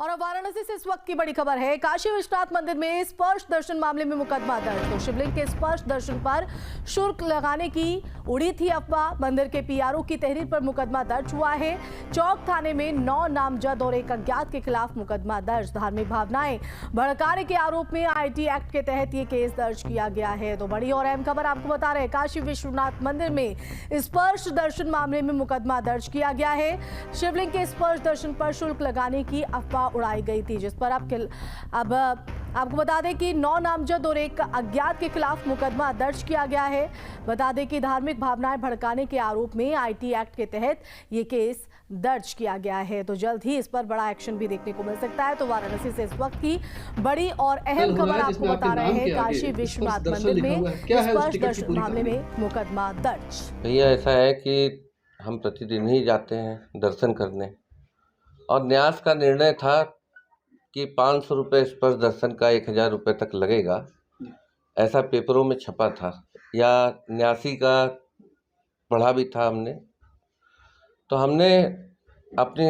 और अब वाराणसी से इस वक्त की बड़ी खबर है। काशी विश्वनाथ मंदिर में स्पर्श दर्शन मामले में मुकदमा दर्ज। तो शिवलिंग के स्पर्श दर्शन पर शुल्क लगाने की उड़ी थी अफवाह। मंदिर के पीआरओ की तहरीर पर मुकदमा दर्ज हुआ है। चौक थाने में 9 नामजद और एक अज्ञात के खिलाफ मुकदमा दर्ज। धार्मिक भावनाएं भड़काने के आरोप में आईटी एक्ट के तहत ये केस दर्ज किया गया है। तो बड़ी और अहम खबर आपको बता रहे हैं, काशी विश्वनाथ मंदिर में स्पर्श दर्शन मामले में मुकदमा दर्ज किया गया है। शिवलिंग के स्पर्श दर्शन पर शुल्क लगाने की अफवाह उड़ाई गई थी, जिस पर अब आपको बता दें कि 9 नामजद और एक अज्ञात के खिलाफ मुकदमा दर्ज किया गया है। बता दें कि धार्मिक भावनाएं भड़काने के आरोप में आईटी एक्ट के तहत ये केस दर्ज किया गया है। तो जल्द ही इस पर बड़ा एक्शन भी देखने को मिल सकता है। तो वाराणसी से इस वक्त की बड़ी और अहम खबर आपको बता रहे हैं, काशी विश्वनाथ मंदिर में स्पर्श दर्शन मामले में मुकदमा दर्ज। भैया ऐसा है कि हम प्रतिदिन ही जाते हैं दर्शन करने, और न्यास का निर्णय था कि 500 रुपये स्पर्श दर्शन का 1000 रुपये तक लगेगा, ऐसा पेपरों में छपा था, या न्यासी का पढ़ा भी था हमने। तो हमने अपने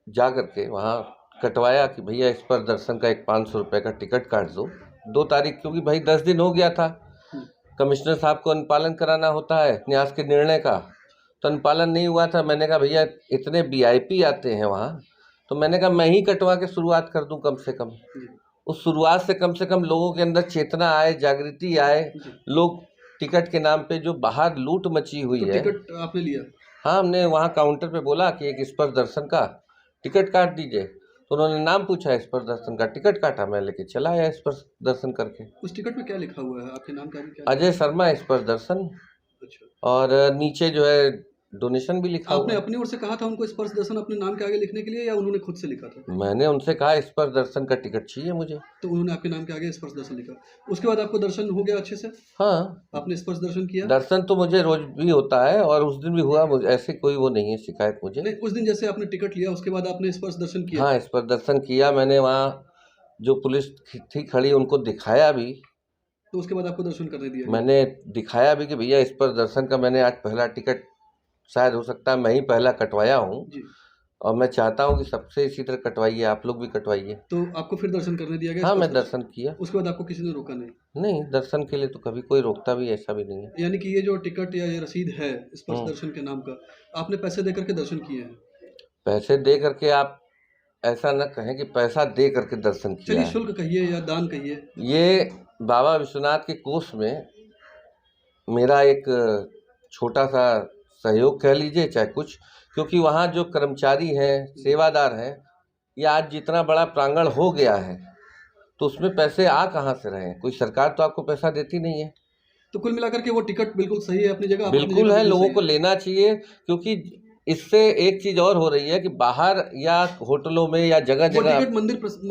जा कर के वहाँ कटवाया कि भैया स्पर्श दर्शन का एक 500 रुपये का टिकट काट दो 2 तारीख, क्योंकि भाई 10 दिन हो गया था। कमिश्नर साहब को अनुपालन कराना होता है न्यास के निर्णय का, तो अनुपालन नहीं हुआ था। मैंने कहा भैया इतने वीआईपी आते हैं वहाँ, तो मैंने कहा मैं ही कटवा के शुरुआत कर दूं कम से कम। उस शुरुआत से कम लोगों के अंदर चेतना आए, जागृति आए। लोग टिकट के नाम पे जो बाहर लूट मची हुई है। टिकट आपने लिया? हाँ, हमने वहाँ काउंटर पे बोला कि एक स्पर्श दर्शन का टिकट काट दीजिए, तो उन्होंने नाम पूछा, स्पर्श दर्शन का टिकट काटा, मैं लेके चला आया स्पर्श दर्शन करके। उस टिकट में क्या लिखा हुआ है? आपके नाम का भी क्या? अजय शर्मा स्पर्श दर्शन। अच्छा। और नीचे जो है डोनेशन भी लिखा। आपने अपनी ओर से कहा था उनको स्पर्श दर्शन अपने नाम के आगे लिखने के लिए, या उन्होंने खुद से लिखा था? मैंने उनसे कहा स्पर्श दर्शन का टिकट चाहिए मुझे, तो उन्होंने आपके नाम के आगे स्पर्श दर्शन लिखा। उसके बाद आपको दर्शन हो गया अच्छे से? हाँ, आपने स्पर्श दर्शन किया? दर्शन तो मुझे रोज भी होता है और उस दिन भी हुआ, मुझे ऐसे कोई वो नहीं है शिकायत मुझे। नहीं, उस दिन जैसे आपने टिकट लिया उसके बाद आपने स्पर्श दर्शन किया? हाँ, स्पर्श दर्शन किया मैंने। वहाँ जो पुलिस थी खड़ी उनको दिखाया भी। तो उसके बाद आपको दर्शन करने दिया? मैंने दिखाया भी कि भैया स्पर्श दर्शन का मैंने आज पहला टिकट, शायद हो सकता है मैं ही पहला कटवाया हूँ, और मैं चाहता हूँ कि सबसे इसी तरह कटवाइए, आप लोग भी कटवाइए। तो आपको फिर दर्शन करने दिया गया? हाँ, मैं दर्शन किया। उसके बाद आपको किसी ने रोका नहीं? नहीं, दर्शन के लिए तो कभी कोई रोकता भी ऐसा भी नहीं है। यानी कि ये जो टिकट या ये रसीद है स्पर्श दर्शन के नाम का, आपने पैसे दे करके दर्शन किए हैं? पैसे दे करके, आप ऐसा न कहें कि पैसा दे करके दर्शन किया। चलिए, शुल्क कहिए या दान कहिए। ये बाबा विश्वनाथ के कोष में मेरा एक छोटा सा सहयोग कह लीजिए चाहे कुछ, क्योंकि वहाँ जो कर्मचारी हैं, सेवादार हैं, या आज जितना बड़ा प्रांगण हो गया है, तो उसमें पैसे आ कहाँ से रहे हैं? कोई सरकार तो आपको पैसा देती नहीं है। तो कुल मिलाकर के वो टिकट बिल्कुल सही है अपनी जगह? बिल्कुल है, लोगों को लेना चाहिए, क्योंकि इससे एक चीज और हो रही है कि बाहर या होटलों में या जगह जगह। टिकट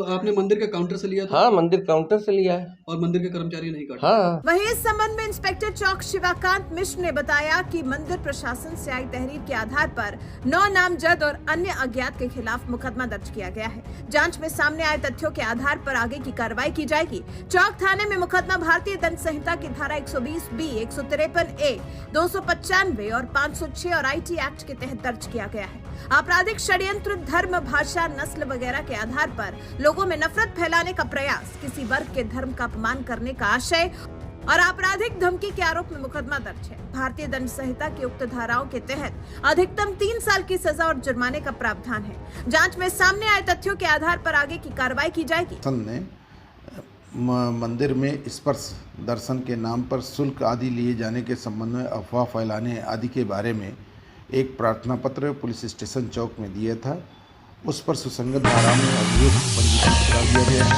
आपने मंदिर के काउंटर से लिया था? हाँ, मंदिर काउंटर से लिया है, और मंदिर के कर्मचारी नहीं काटा? हाँ। वहीं इस संबंध में इंस्पेक्टर चौक शिवाकांत मिश्र ने बताया कि मंदिर प्रशासन से आई तहरीर के आधार पर 9 नामजद और अन्य अज्ञात के खिलाफ मुकदमा दर्ज किया गया है। जांच में सामने आए तथ्यों के आधार पर आगे की कार्रवाई की जाएगी। चौक थाने में मुकदमा भारतीय दंड संहिता की धारा 120B, 153A, 295 और 506 और आईटी एक्ट के तहत दर्ज किया गया है। आपराधिक षड्यंत्र, धर्म, भाषा, नस्ल वगैरह के आधार पर लोगों में नफरत फैलाने का प्रयास, किसी वर्ग के धर्म का अपमान करने का आशय और आपराधिक धमकी के आरोप में मुकदमा दर्ज है। भारतीय दंड संहिता की उक्त धाराओं के तहत अधिकतम 3 साल की सजा और जुर्माने का प्रावधान है। जांच में सामने आए तथ्यों के आधार पर आगे की कार्रवाई की जाएगी। मंदिर में स्पर्श दर्शन के नाम पर शुल्क आदि लिए जाने के संबंध में अफवाह फैलाने आदि के बारे में एक प्रार्थना पत्र पुलिस स्टेशन चौक में दिया था। उस पर सुसंगत धारा में अभियोग पंजीकृत करा दिया गया है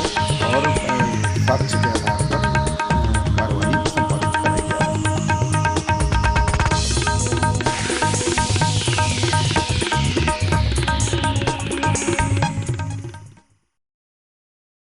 और साक्ष्य के आधार